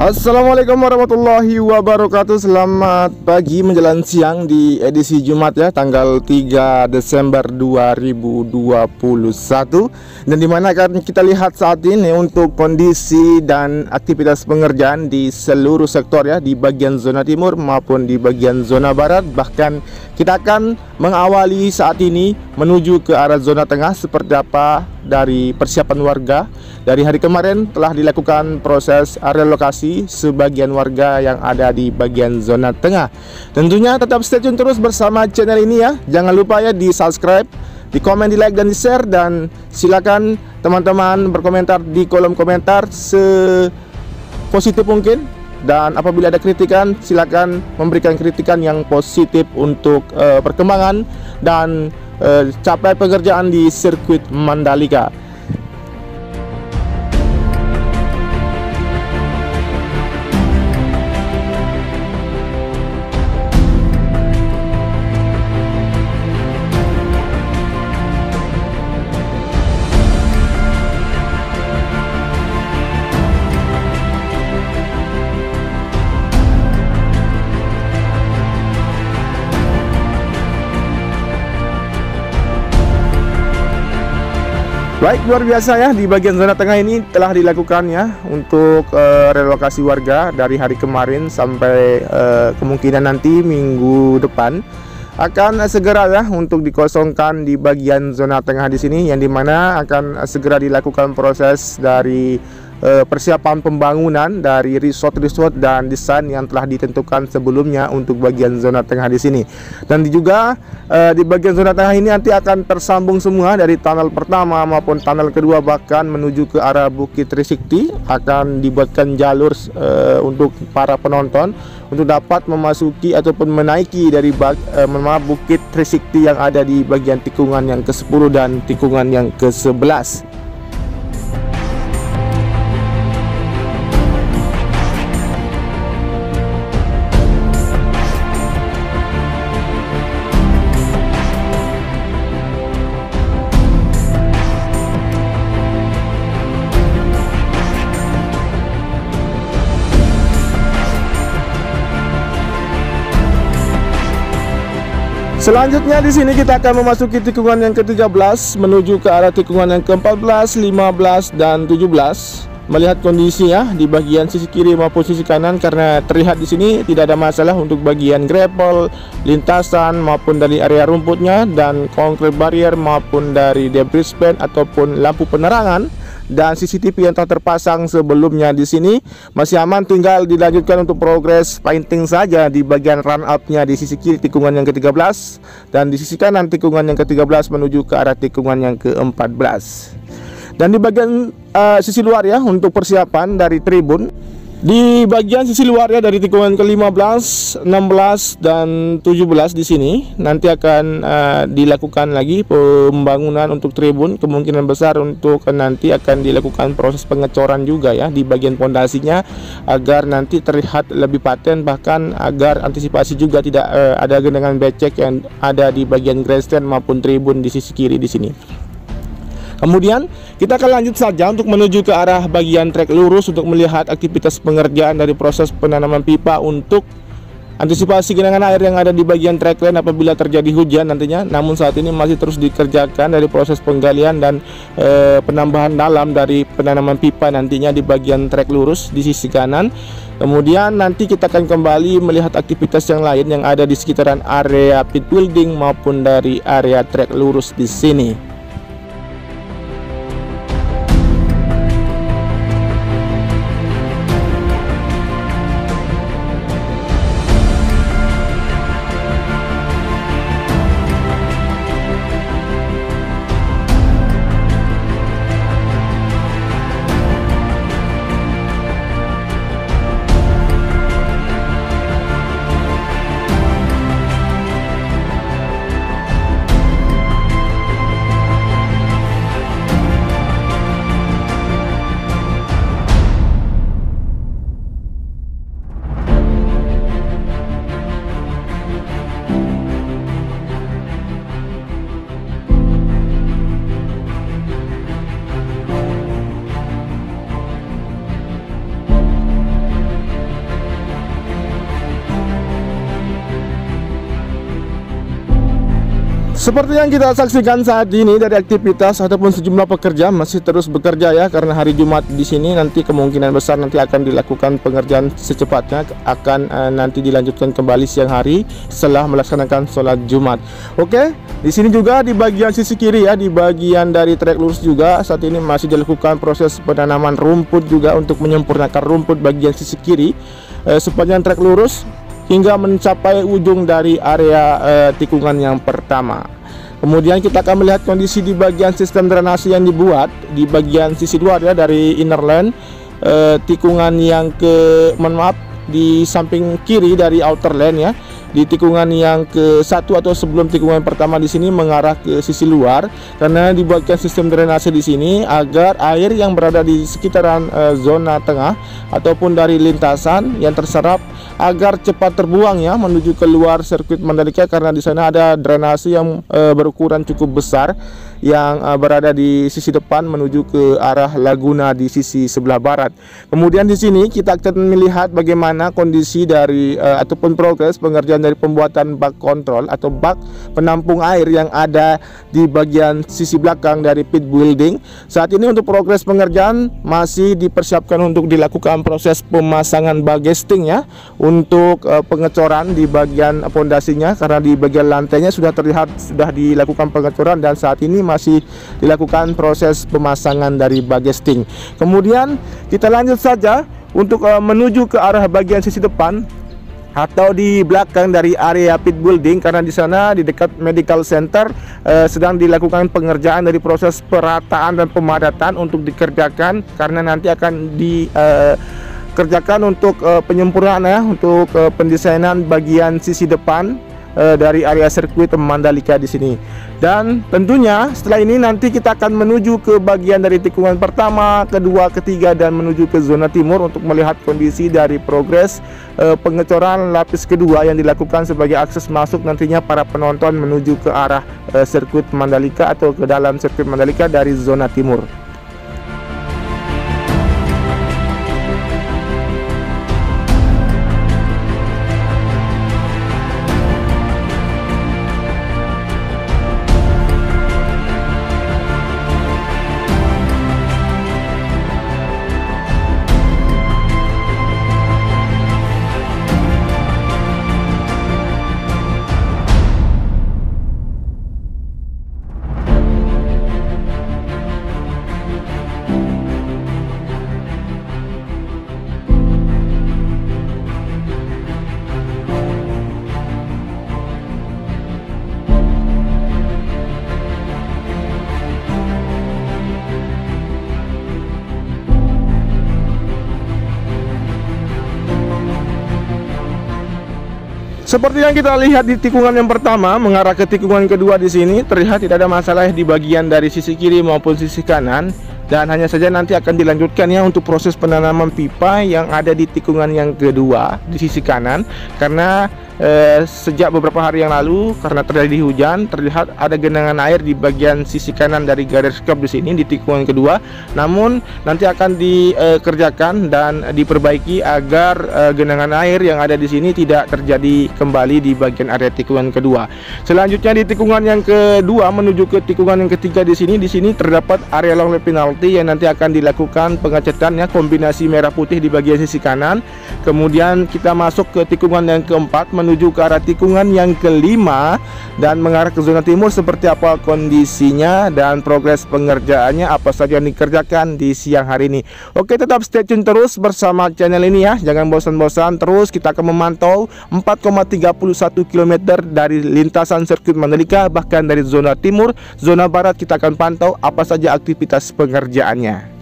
Assalamualaikum warahmatullahi wabarakatuh. Selamat pagi menjelang siang di edisi Jumat ya, tanggal 3 Desember 2021. Dan dimana akan kita lihat saat ini untuk kondisi dan aktivitas pengerjaan di seluruh sektor ya, di bagian zona timur maupun di bagian zona barat. Bahkan kita akan mengawali saat ini menuju ke arah zona tengah. Seperti apa dari persiapan warga. Dari hari kemarin telah dilakukan proses relokasi sebagian warga yang ada di bagian zona tengah. Tentunya tetap stay tune terus bersama channel ini ya. Jangan lupa ya di subscribe, di komen, di like, dan di share. Dan silakan teman-teman berkomentar di kolom komentar sepositif mungkin. Dan apabila ada kritikan, silakan memberikan kritikan yang positif untuk perkembangan dan capai pekerjaan di sirkuit Mandalika. Baik, luar biasa ya, di bagian zona tengah ini telah dilakukan ya untuk relokasi warga dari hari kemarin sampai kemungkinan nanti minggu depan akan segera ya untuk dikosongkan di bagian zona tengah di sini, yang dimana akan segera dilakukan proses dari persiapan pembangunan dari resort dan desain yang telah ditentukan sebelumnya untuk bagian zona tengah di sini. Dan juga di bagian zona tengah ini nanti akan tersambung semua dari tunnel pertama maupun tunnel kedua, bahkan menuju ke arah Bukit Trisakti. Akan dibuatkan jalur untuk para penonton untuk dapat memasuki ataupun menaiki dari Bukit Trisakti yang ada di bagian tikungan yang ke-10 dan tikungan yang ke-11. Selanjutnya di sini kita akan memasuki tikungan yang ke-13 menuju ke arah tikungan yang ke-14, 15 dan 17. Melihat kondisinya di bagian sisi kiri maupun sisi kanan, karena terlihat di sini tidak ada masalah untuk bagian gravel, lintasan maupun dari area rumputnya, dan concrete barrier maupun dari debris pen ataupun lampu penerangan. Dan CCTV yang telah terpasang sebelumnya di sini masih aman, tinggal dilanjutkan untuk progres painting saja di bagian run up-nya di sisi kiri tikungan yang ke-13 dan di sisi kanan tikungan yang ke-13 menuju ke arah tikungan yang ke-14. Dan di bagian sisi luar ya untuk persiapan dari tribun, di bagian sisi luar ya dari tikungan ke-15, 16 dan 17 di sini nanti akan dilakukan lagi pembangunan untuk tribun. Kemungkinan besar untuk nanti akan dilakukan proses pengecoran juga ya di bagian pondasinya agar nanti terlihat lebih paten, bahkan agar antisipasi juga tidak ada genangan becek yang ada di bagian grandstand maupun tribun di sisi kiri di sini. Kemudian kita akan lanjut saja untuk menuju ke arah bagian trek lurus untuk melihat aktivitas pengerjaan dari proses penanaman pipa untuk antisipasi genangan air yang ada di bagian trek line apabila terjadi hujan nantinya. Namun saat ini masih terus dikerjakan dari proses penggalian dan penambahan dalam dari penanaman pipa nantinya di bagian trek lurus di sisi kanan. Kemudian nanti kita akan kembali melihat aktivitas yang lain yang ada di sekitaran area pit building maupun dari area trek lurus di sini. Seperti yang kita saksikan saat ini dari aktivitas ataupun sejumlah pekerja masih terus bekerja ya, karena hari Jumat di sini nanti kemungkinan besar nanti akan dilakukan pengerjaan secepatnya, akan nanti dilanjutkan kembali siang hari setelah melaksanakan sholat Jumat. Oke, di sini juga di bagian sisi kiri ya, di bagian dari trek lurus juga saat ini masih dilakukan proses penanaman rumput juga untuk menyempurnakan rumput bagian sisi kiri sepanjang trek lurus hingga mencapai ujung dari area tikungan yang pertama. Kemudian kita akan melihat kondisi di bagian sistem drainase yang dibuat di bagian sisi luar ya, dari inner lane tikungan yang di samping kiri dari outer lane ya, di tikungan yang ke-1 atau sebelum tikungan pertama di sini mengarah ke sisi luar, karena dibuatkan sistem drainase di sini agar air yang berada di sekitaran zona tengah ataupun dari lintasan yang terserap agar cepat terbuang ya menuju keluar sirkuit Mandalika, karena di sana ada drainase yang berukuran cukup besar yang berada di sisi depan menuju ke arah Laguna di sisi sebelah barat. Kemudian di sini kita akan melihat bagaimana kondisi dari ataupun progres pengerjaan dari pembuatan bak kontrol atau bak penampung air yang ada di bagian sisi belakang dari pit building. Saat ini untuk progres pengerjaan masih dipersiapkan untuk dilakukan proses pemasangan bagesting ya, untuk pengecoran di bagian pondasinya, karena di bagian lantainya sudah terlihat sudah dilakukan pengecoran dan saat ini masih dilakukan proses pemasangan dari bagesting. Kemudian kita lanjut saja untuk menuju ke arah bagian sisi depan atau di belakang dari area pit building, karena di sana di dekat medical center sedang dilakukan pengerjaan dari proses perataan dan pemadatan untuk dikerjakan, karena nanti akan dikerjakan untuk penyempurnaan ya, untuk pendesainan bagian sisi depan dari area sirkuit Mandalika di sini. Dan tentunya setelah ini nanti kita akan menuju ke bagian dari tikungan pertama, kedua, ketiga dan menuju ke zona timur untuk melihat kondisi dari progres pengecoran lapis kedua yang dilakukan sebagai akses masuk nantinya para penonton menuju ke arah sirkuit Mandalika atau ke dalam sirkuit Mandalika dari zona timur. Seperti yang kita lihat di tikungan yang pertama mengarah ke tikungan kedua di sini, terlihat tidak ada masalah di bagian dari sisi kiri maupun sisi kanan, dan hanya saja nanti akan dilanjutkan ya untuk proses penanaman pipa yang ada di tikungan yang kedua di sisi kanan, karena sejak beberapa hari yang lalu karena terjadi hujan terlihat ada genangan air di bagian sisi kanan dari garage cup di sini di tikungan kedua. Namun nanti akan dikerjakan dan diperbaiki agar genangan air yang ada di sini tidak terjadi kembali di bagian area tikungan kedua. Selanjutnya di tikungan yang kedua menuju ke tikungan yang ketiga di sini terdapat area long lap penalty yang nanti akan dilakukan pengecetan ya, kombinasi merah putih di bagian sisi kanan. Kemudian kita masuk ke tikungan yang keempat menuju ke arah tikungan yang kelima dan mengarah ke zona timur. Seperti apa kondisinya dan progres pengerjaannya, apa saja yang dikerjakan di siang hari ini. Oke, tetap stay tune terus bersama channel ini ya, jangan bosan-bosan terus. Kita akan memantau 4,31 km dari lintasan sirkuit Mandalika, bahkan dari zona timur, zona barat kita akan pantau apa saja aktivitas pengerjaannya.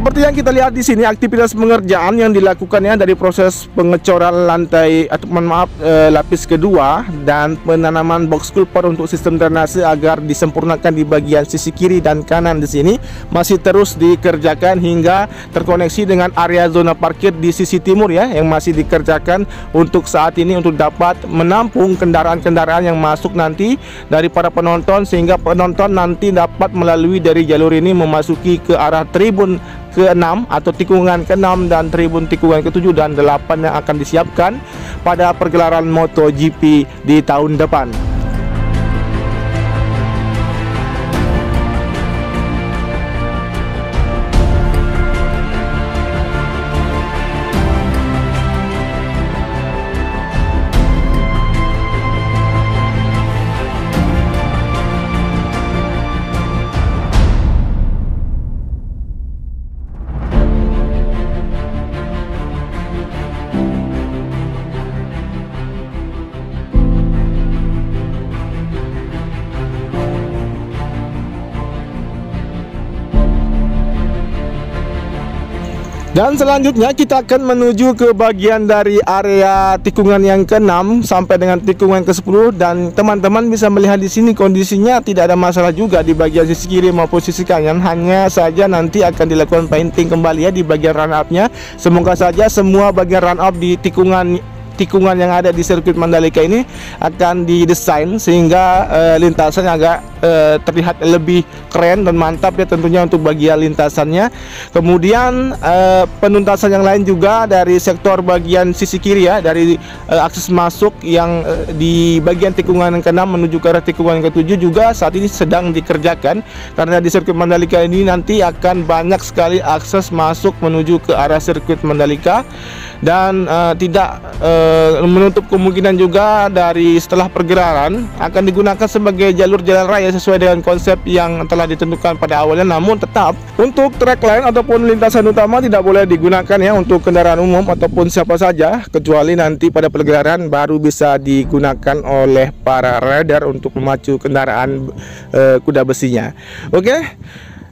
Seperti yang kita lihat di sini, aktivitas pengerjaan yang dilakukannya dari proses pengecoran lantai atau lapis kedua dan penanaman box culvert untuk sistem drainase agar disempurnakan di bagian sisi kiri dan kanan di sini masih terus dikerjakan hingga terkoneksi dengan area zona parkir di sisi timur ya, yang masih dikerjakan untuk saat ini untuk dapat menampung kendaraan-kendaraan yang masuk nanti dari para penonton, sehingga penonton nanti dapat melalui dari jalur ini memasuki ke arah tribun ke-6 atau tikungan ke-6 dan tribun tikungan ke-7 dan 8 yang akan disiapkan pada pergelaran MotoGP di tahun depan. Dan selanjutnya kita akan menuju ke bagian dari area tikungan yang ke-6 sampai dengan tikungan ke-10, dan teman-teman bisa melihat di sini kondisinya tidak ada masalah juga di bagian sisi kiri maupun sisi kanan, hanya saja nanti akan dilakukan painting kembali ya di bagian run up-nya. Semoga saja semua bagian run up di tikungan yang ada di sirkuit Mandalika ini akan didesain sehingga lintasannya agak terlihat lebih keren dan mantap ya tentunya untuk bagian lintasannya. Kemudian penuntasan yang lain juga dari sektor bagian sisi kiri ya, dari akses masuk yang di bagian tikungan ke-6 menuju ke arah tikungan ke-7 juga saat ini sedang dikerjakan, karena di sirkuit Mandalika ini nanti akan banyak sekali akses masuk menuju ke arah sirkuit Mandalika, dan tidak menutup kemungkinan juga dari setelah pergelaran akan digunakan sebagai jalur jalan raya sesuai dengan konsep yang telah ditentukan pada awalnya. Namun tetap untuk track line ataupun lintasan utama tidak boleh digunakan ya untuk kendaraan umum ataupun siapa saja, kecuali nanti pada pergelaran baru bisa digunakan oleh para rider untuk memacu kendaraan kuda besinya. Oke.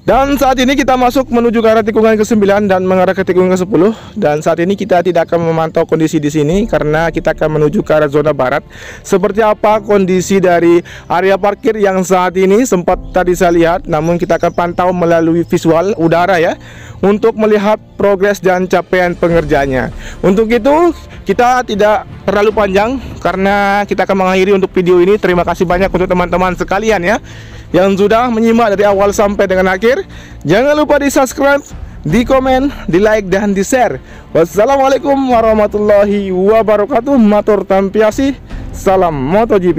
Dan saat ini kita masuk menuju ke arah tikungan ke-9 dan mengarah ke tikungan ke-10. Dan saat ini kita tidak akan memantau kondisi di sini karena kita akan menuju ke arah zona barat. Seperti apa kondisi dari area parkir yang saat ini sempat tadi saya lihat, namun kita akan pantau melalui visual udara ya, untuk melihat progres dan capaian pengerjaannya. Untuk itu kita tidak terlalu panjang karena kita akan mengakhiri untuk video ini. Terima kasih banyak untuk teman-teman sekalian ya yang sudah menyimak dari awal sampai dengan akhir. Jangan lupa di subscribe, di komen, di like, dan di share. Wassalamualaikum warahmatullahi wabarakatuh. Matur tampiasi. Salam MotoGP.